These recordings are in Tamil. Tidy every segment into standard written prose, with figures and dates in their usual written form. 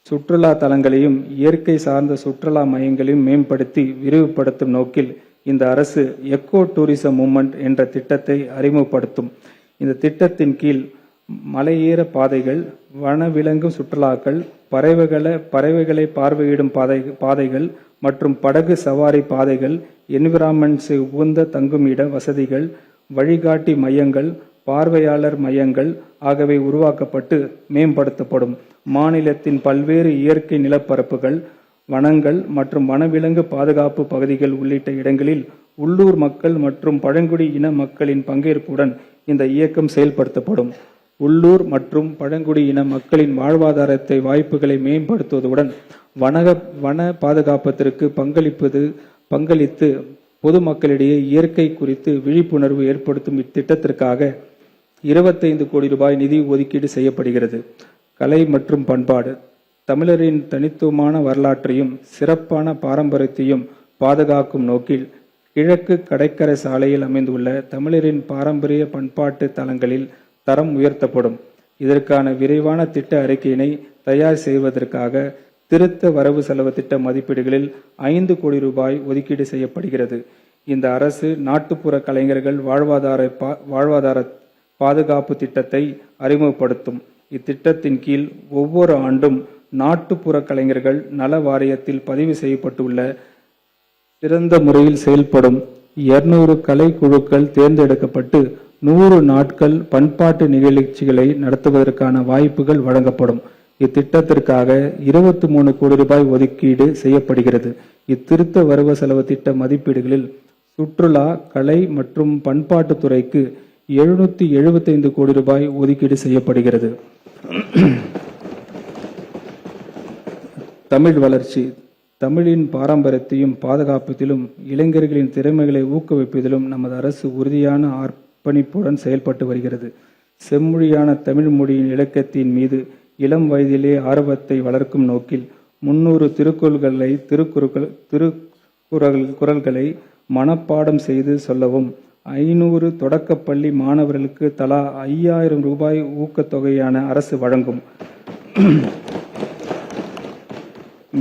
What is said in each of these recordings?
சுற்றுலா தலங்களையும் இயற்கை சார்ந்த சுற்றுலா மையங்களையும் மேம்படுத்தி விரிவுபடுத்தும் நோக்கில் இந்த அரசு எக்கோ டூரிசம் மூவ்மெண்ட் என்ற திட்டத்தை அறிமுகப்படுத்தும். இந்த திட்டத்தின் கீழ் மலையேற பாதைகள், வனவிலங்கு சுற்றுலாக்கள், பறவைகளை பார்வையிடும் பாதைகள் மற்றும் படகு சவாரி பாதைகள், என்விரான்மெண்ட்ஸ் உகந்த தங்குமிட வசதிகள், வழிகாட்டி மையங்கள், பார்வையாளர் மையங்கள் ஆகியவை உருவாக்கப்பட்டு மேம்படுத்தப்படும். மாநிலத்தின் பல்வேறு இயற்கை நிலப்பரப்புகள், வனங்கள் மற்றும் வனவிலங்கு பாதுகாப்பு பகுதிகள் உள்ளிட்ட இடங்களில் உள்ளூர் மக்கள் மற்றும் பழங்குடி இன மக்களின் பங்கேற்புடன் இந்த இயக்கம் செயல்படுத்தப்படும். உள்ளூர் மற்றும் பழங்குடி இன மக்களின் வாழ்வாதாரத்தை வாய்ப்புகளை மேம்படுத்துவதுடன் வன பாதுகாப்பதற்கு பங்களித்து பொதுமக்களிடையே இயற்கை குறித்து விழிப்புணர்வு ஏற்படுத்தும் இத்திட்டத்திற்காக 25 கோடி ரூபாய் நிதி ஒதுக்கீடு செய்யப்படுகிறது. கலை மற்றும் பண்பாடு. தமிழரின் தனித்துவமான வரலாற்றையும் சிறப்பான பாரம்பரியத்தையும் பாதுகாக்கும் நோக்கில் கிழக்கு கடற்கரை சாலையில் அமைந்துள்ள தமிழரின் பாரம்பரிய பண்பாட்டு தலங்களில் தரம் உயர்த்தப்படும். இதற்கான விரைவான திட்ட அறிக்கையினை தயார் செய்வதற்காக திருத்த வரவு செலவு திட்ட மதிப்பீடுகளில் 5 கோடி ரூபாய் ஒதுக்கீடு செய்யப்படுகிறது. இந்த அரசு நாட்டுப்புற கலைஞர்கள் வாழ்வாதார பாதுகாப்பு திட்டத்தை அறிமுகப்படுத்தும். இத்திட்டத்தின் கீழ் ஒவ்வொரு ஆண்டும் நாட்டுப்புற கலைஞர்கள் நல வாரியத்தில் பதிவு செய்யப்பட்டுள்ள சிறந்த முறையில் செயல்படும் 200 கலை குழுக்கள் தேர்ந்தெடுக்கப்பட்டு 100 நாட்கள் பண்பாட்டு நிகழ்ச்சிகளை நடத்துவதற்கான வாய்ப்புகள் வழங்கப்படும். இத்திட்டத்திற்காக 23 கோடி ரூபாய் ஒதுக்கீடு செய்யப்படுகிறது. இத்திருத்த வரவு செலவு திட்ட மதிப்பீடுகளில் சுற்றுலா, கலை மற்றும் பண்பாட்டு துறைக்கு 775 கோடி ரூபாய் ஒதுக்கீடு செய்யப்படுகிறது. தமிழ் வளர்ச்சி. தமிழின் பாரம்பரியத்தையும் பாதுகாப்பதிலும் இளைஞர்களின் திறமைகளை ஊக்குவிப்பதிலும் நமது அரசு உறுதியான அர்ப்பணிப்புடன் செயல்பட்டு வருகிறது. செம்மொழியான தமிழ் மொழியின் இலக்கியத்தின் மீது இளம் வயதிலே ஆர்வத்தை வளர்க்கும் நோக்கில் 300 திருக்குறள்களை மனப்பாடம் செய்து சொல்லவும், 500 தொடக்கப்பள்ளி மாணவர்களுக்கு தலா 5000 ரூபாய் ஊக்கத்தொகையான அரசு வழங்கும்.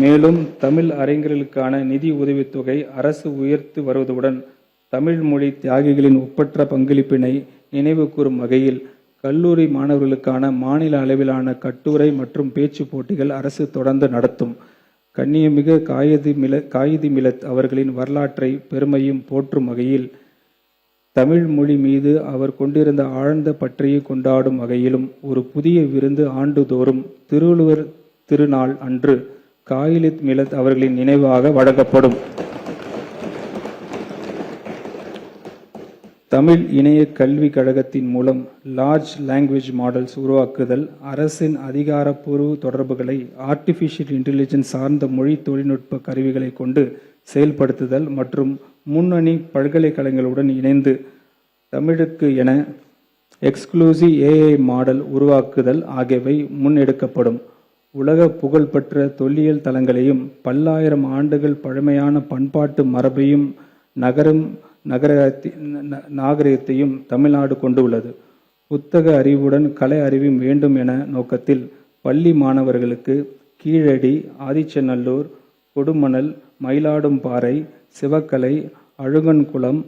மேலும் தமிழ் அறிஞர்களுக்கான நிதி உதவித்தொகை அரசு உயர்த்தி வருவதுடன் தமிழ் மொழி தியாகிகளின் ஒப்பற்ற பங்களிப்பினை நினைவு கூறும் வகையில் கல்லூரி மாணவர்களுக்கான மாநில அளவிலான கட்டுரை மற்றும் பேச்சு போட்டிகள் அரசு தொடர்ந்து நடத்தும். கண்ணியமிகு காயிதி மிலத் அவர்களின் வரலாற்றை பெருமையும் போற்றும் வகையில் தமிழ் மொழி மீது அவர் கொண்டிருந்த ஆழ்ந்த பற்றையை கொண்டாடும் வகையிலும் ஒரு புதிய விருந்து ஆண்டுதோறும் திருவள்ளுவர் திருநாள் அன்று காயித் மிலத் அவர்களின் நினைவாக வழங்கப்படும். தமிழ் இணைய கல்வி கழகத்தின் மூலம் லார்ஜ் லாங்குவேஜ் மாடல்ஸ் உருவாக்குதல், அரசின் அதிகாரப்பூர்வ தொடர்புகளை ஆர்டிஃபிஷியல் இன்டெலிஜென்ஸ் சார்ந்த மொழி தொழில்நுட்ப கருவிகளை கொண்டு செயல்படுத்துதல் மற்றும் முன்னணி பல்கலைக்கழகங்களுடன் இணைந்து தமிழுக்கு என எக்ஸ்க்ளூசிவ் ஏஐ மாடல் உருவாக்குதல் ஆகியவை முன்னெடுக்கப்படும். உலக புகழ்பெற்ற தொல்லியல் தலங்களையும் பல்லாயிரம் ஆண்டுகள் பழமையான பண்பாட்டு மரபையும் நாகரிகத்தையும் தமிழ்நாடு கொண்டுள்ளது. புத்தக அறிவுடன் கலை அறிவும் வேண்டும் என நோக்கத்தில் பள்ளி மாணவர்களுக்கு கீழடி, ஆதிச்சநல்லூர், கொடுமணல், மயிலாடும்பாறை, சிவக்கலை, அழுகன்குளம்,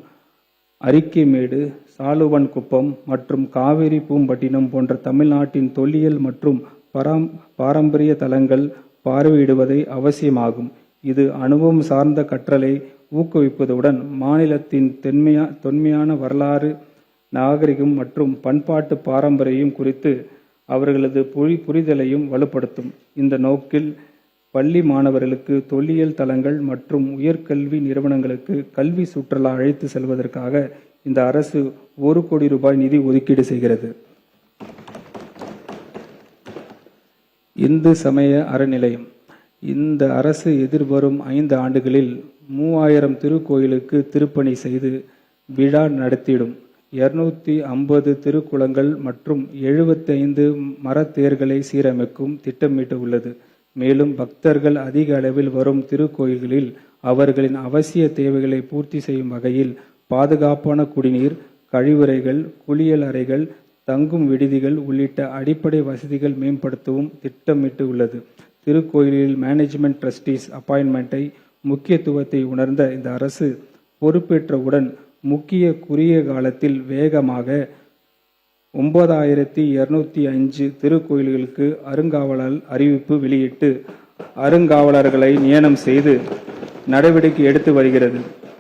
அரிக்கைமேடு, சாலுவன்குப்பம் மற்றும் காவிரி பூம்பட்டினம் போன்ற தமிழ்நாட்டின் தொல்லியல் மற்றும் பாரம்பரிய தலங்கள் பார்வையிடுவதை அவசியமாகும். இது அனுபவம் சார்ந்த கற்றலை ஊக்குவிப்பதுடன் மாநிலத்தின் தொன்மையான வரலாறு, நாகரிகம் மற்றும் பண்பாட்டு பாரம்பரியம் குறித்து அவர்களது புரிதலையும் வலுப்படுத்தும். இந்த நோக்கில் பள்ளி மாணவர்களுக்கு தொல்லியல் தலங்கள் மற்றும் உயர்கல்வி நிறுவனங்களுக்கு கல்வி சுற்றுலா அழைத்து செல்வதற்காக இந்த அரசு 1 கோடி ரூபாய் நிதி ஒதுக்கீடு செய்கிறது. இந்து சமய அறநிலையம். இந்த அரசு எதிர்வரும் 5 ஆண்டுகளில் 3000 திருக்கோயிலுக்கு திருப்பணி செய்து விழா நடத்திடும். 250 திருக்குளங்கள் மற்றும் 75 மரத்தேர்களை சீரமைக்கும் திட்டமிட்டு உள்ளது. மேலும் பக்தர்கள் அதிக அளவில் வரும் திருக்கோயில்களில் அவர்களின் அவசிய தேவைகளை பூர்த்தி செய்யும் வகையில் பாதுகாப்பான குடிநீர், கழிவறைகள், குளியல் அறைகள், தங்கும் விடுதிகள் உள்ளிட்ட அடிப்படை வசதிகள் மேம்படுத்தவும் திட்டமிட்டு உள்ளது. திருக்கோயிலில் மேனேஜ்மெண்ட் ட்ரஸ்டீஸ் அப்பாயின்மெண்ட்டை முக்கியத்துவத்தை உணர்ந்த இந்த அரசு பொறுப்பேற்றவுடன் முக்கிய குறுகிய காலத்தில் வேகமாக 9205 திருக்கோயில்களுக்கு அருங்காவலர் அறிவிப்பு வெளியிட்டு அருங்காவலர்களை நியமனம் செய்து நடவடிக்கை எடுத்து வருகிறது.